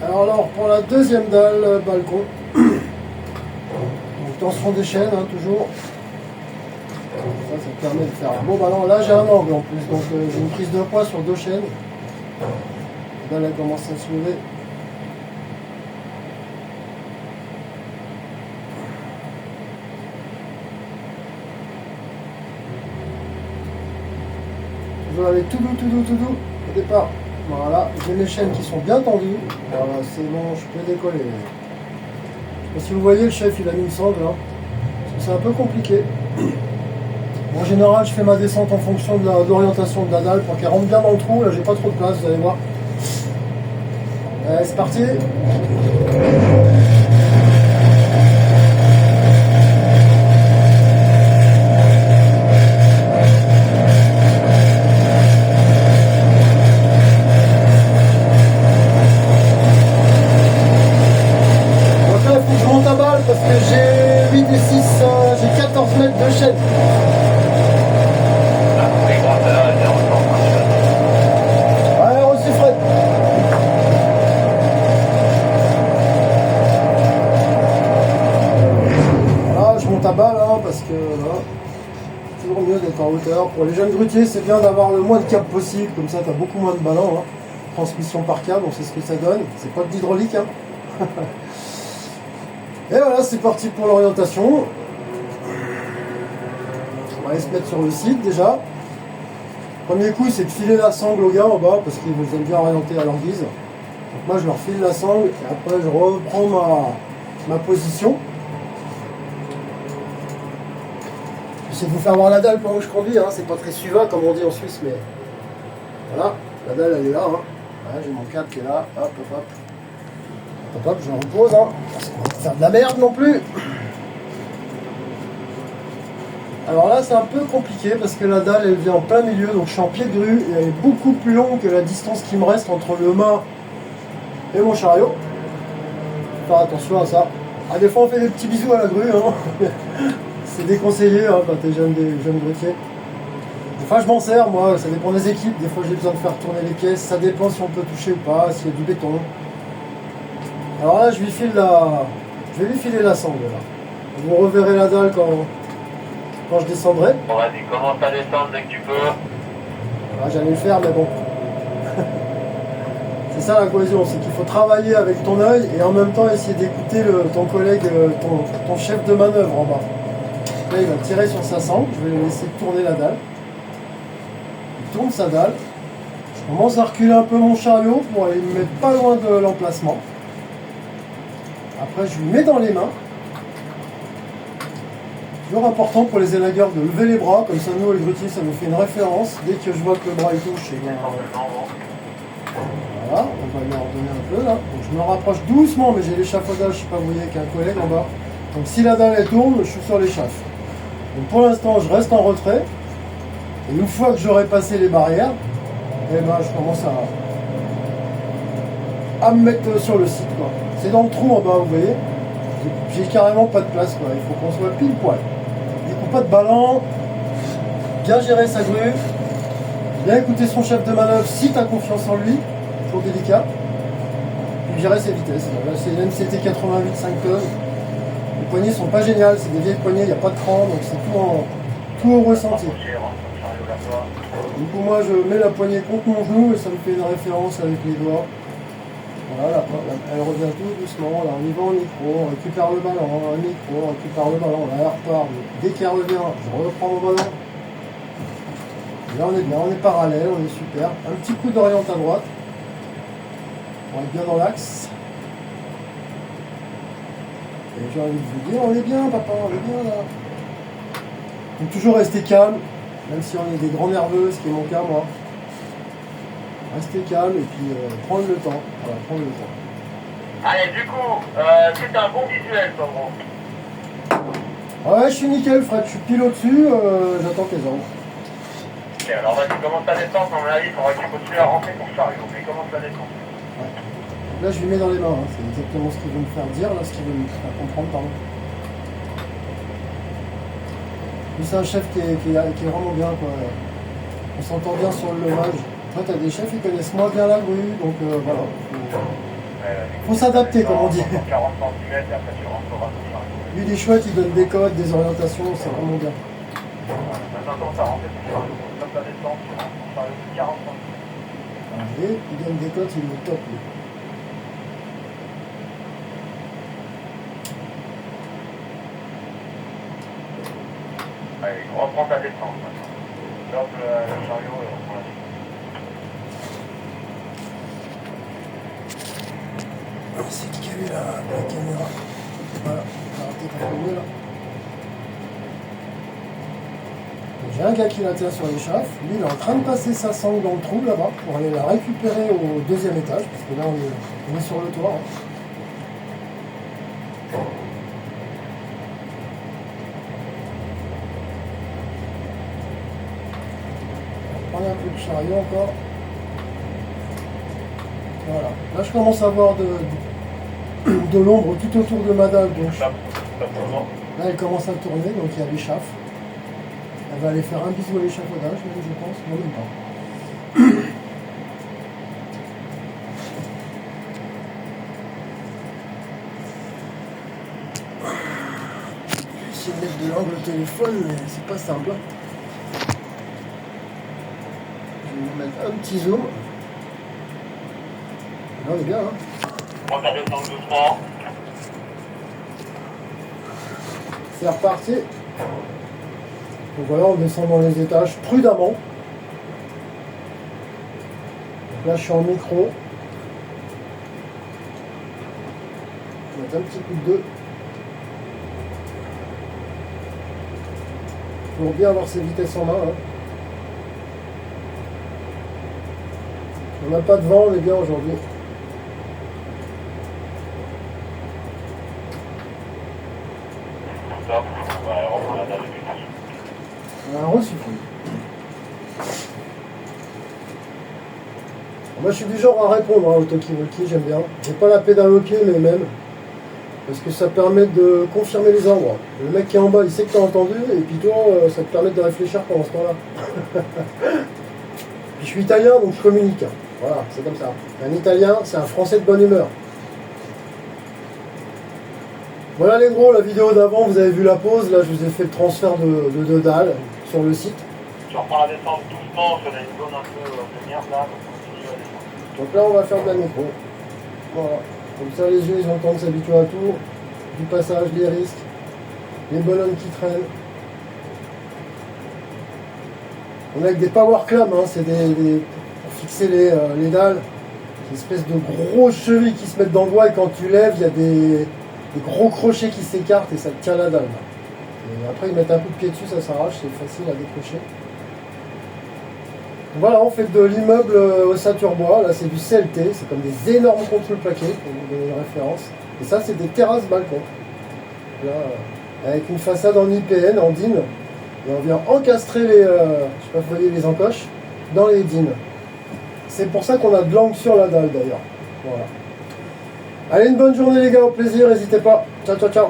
Alors pour la deuxième dalle, balcon. Donc tension des chaînes, hein, toujours. Ça permet de faire un beau ballon. Là j'ai un angle en plus, donc j'ai une prise de poids sur 2 chaînes. La dalle elle commence à se lever. Toujours avec tout doux au départ. Voilà, j'ai mes chaînes qui sont bien tendues. Voilà, c'est bon, je peux décoller. Je sais pas si vous voyez, le chef il a mis une sangle, hein, parce que c'est un peu compliqué. En général, je fais ma descente en fonction de l'orientation de la dalle pour qu'elle rentre bien dans le trou. Là, j'ai pas trop de place, vous allez voir. Allez, c'est parti. Parce que j'ai 8 et 6, j'ai 14 mètres de chaîne. Ouais, reçu Fred. Voilà, je monte à balle hein, parce que voilà, c'est toujours mieux d'être en hauteur. Pour les jeunes grutiers, c'est bien d'avoir le moins de câbles possible, comme ça tu as beaucoup moins de ballons. Hein. Transmission par câble, on sait ce que ça donne. C'est pas de l'hydraulique. Hein. Et voilà, c'est parti pour l'orientation. On va aller se mettre sur le site déjà. Premier coup, c'est de filer la sangle au gars en bas parce qu'ils aiment bien orienter à leur guise. Donc moi, je leur file la sangle et après, je reprends ma position. J'essaie de vous faire voir la dalle pendant que je conduis. Hein. C'est pas très suivant comme on dit en Suisse, mais voilà, la dalle elle est là. Hein. Voilà, j'ai mon câble qui est là. Hop, hop, hop. Hop, je repose, hein, parce qu'on va pas faire de la merde non plus. Alors là, c'est un peu compliqué parce que la dalle, elle vient en plein milieu, donc je suis en pied de grue et elle est beaucoup plus longue que la distance qui me reste entre le mât et mon chariot. Faut faire attention à ça. Ah, des fois, on fait des petits bisous à la grue, hein. C'est déconseillé hein, quand t'es jeune grutier. Des fois, je m'en sers, moi, ça dépend des équipes. Des fois, j'ai besoin de faire tourner les caisses, ça dépend si on peut toucher ou pas, s'il y a du béton. Alors là, je vais lui filer la sangle. Là. Vous reverrez la dalle quand je descendrai. Bon, vas-y, commence à descendre dès que tu peux. Ah, j'allais le faire, mais bon. C'est ça la cohésion, c'est qu'il faut travailler avec ton œil et en même temps essayer d'écouter ton collègue, ton chef de manœuvre en bas. Là, il va tirer sur sa sangle. Je vais laisser tourner la dalle. Il tourne sa dalle. Je commence à reculer un peu mon chariot pour aller me mettre pas loin de l'emplacement. Après, je lui mets dans les mains. Toujours important pour les élagueurs de lever les bras, comme ça nous les grutiers ça nous fait une référence. Dès que je vois que le bras il touche, voilà, on va lui en donner un peu là. Donc je me rapproche doucement, mais j'ai l'échafaudage, je sais pas, vous voyez, avec un collègue en bas. Donc si la dalle elle tourne, je suis sur l'échaffe. Donc pour l'instant, je reste en retrait. Et une fois que j'aurai passé les barrières, eh ben, je commence à me mettre sur le site, quoi. C'est dans le trou en bas, vous voyez. J'ai carrément pas de place, quoi. Il faut qu'on soit pile poil. Du coup, pas de ballon. Bien gérer sa grue. Bien écouter son chef de manœuvre si tu as confiance en lui. Toujours délicat. Et gérer ses vitesses. Là, c'est une MCT 88 5 tonnes. Les poignées sont pas géniales. C'est des vieilles poignées, il n'y a pas de cran. Donc c'est tout au ressenti. Du coup, moi, je mets la poignée contre mon genou et ça me fait une référence avec les doigts. Voilà, elle revient tout doucement, là on y va en micro, on récupère le ballon, un micro, on récupère le ballon, là elle repart, dès qu'elle revient, je reprends mon ballon. Et là on est bien, on est parallèle, on est super. Un petit coup d'oriente à droite, on est bien dans l'axe. Et j'ai envie de vous dire, on est bien papa, on est bien là. Donc toujours rester calme, même si on est des grands nerveux, ce qui est mon cas moi. Rester calme et puis prendre le temps. Voilà, prendre le temps. Allez, du coup, c'est un bon visuel, toi, gros. Ouais, je suis nickel, Fred. Je suis pile au-dessus. J'attends tes ordres. Ok, alors vas-y, commence ta descente. À mon avis, il faudra que tu continues à rentrer ton chariot. Mais commence ta descente. Ouais. Là, je lui mets dans les mains. Hein. C'est exactement ce qu'il veut me faire dire, là, ce qu'il veut me faire comprendre, pardon. Lui, c'est un chef qui est vraiment bien, quoi. On s'entend bien sur le levage. Toi, tu as des chefs qui connaissent moins bien la grue, donc voilà. Faut s'adapter, comme on dit. 40 cm et après tu rentreras ton chariot. Lui, il est chouette, il donne des codes, des orientations, c'est vraiment bien. Maintenant, tu as rentré ton chariot. Comme ta descente, tu rentres ton chariot de 40 cm. Et il donne des codes, il est top. Lui. Allez, reprends ta descente maintenant. Hop, le chariot et reprends la descente. C'est qui a eu la caméra? Voilà, arrêtez de filmer là. J'ai un gars qui la tient sur l'échaffe. Lui, il est en train de passer sa sangle dans le trou là-bas pour aller la récupérer au deuxième étage, parce que là, on est sur le toit. Hein. On a un peu de chariot encore. Voilà. Là, je commence à voir de l'ombre tout autour de ma dalle. Donc, là, elle commence à tourner, donc il y a l'échaffe. Elle va aller faire un bisou à l'échafaudage, je pense. Non, même pas. Je vais essayer de mettre de l'angle au téléphone, mais c'est pas simple. Je vais vous mettre un petit zoom. Là, on est bien, hein. Prends ta descente doucement. C'est reparti. Donc voilà, on descend dans les étages prudemment. Donc là, je suis en micro. Je vais mettre un petit coup de 2. Pour bien avoir ses vitesses en main. Hein. On n'a pas de vent, on est bien aujourd'hui. Top. Ouais, reprends la dalle. On a un reçu. Moi je suis du genre à répondre hein, au talkie-walkie, j'aime bien. J'ai pas la pédale au pied mais même. Parce que ça permet de confirmer les endroits. Le mec qui est en bas il sait que t'as entendu et puis toi ça te permet de réfléchir pendant ce temps-là. Puis je suis italien donc je communique. Voilà, c'est comme ça. Un italien c'est un français de bonne humeur. Voilà les gros, la vidéo d'avant, vous avez vu la pause, là je vous ai fait le transfert de dalles sur le site. Tu reprends la descente doucement, parce qu'on a une zone un peu de merde là, donc on continue à descendre. Donc là on va faire de la micro. Voilà. Comme ça les yeux ils ont le temps de s'habituer à tout. Du passage, des risques, les bonhommes qui traînent. On a avec des power clams, hein, c'est pour fixer les dalles. Une espèce de gros chevilles qui se mettent dans le doigt et quand tu lèves, il y a des gros crochets qui s'écartent et ça te tient la dalle. Et après ils mettent un coup de pied dessus, ça s'arrache, c'est facile à décrocher. Voilà, on fait de l'immeuble au Saturbois, là c'est du CLT, c'est comme des énormes contrôles plaqués, pour vous donner une référence. Et ça c'est des terrasses balcons. Là, avec une façade en IPN, en DIN, et on vient encastrer les, je sais pas si vous voyez les encoches, dans les DIN. C'est pour ça qu'on a de l'angle sur la dalle d'ailleurs. Voilà. Allez, une bonne journée les gars, au plaisir, n'hésitez pas. Ciao, ciao, ciao.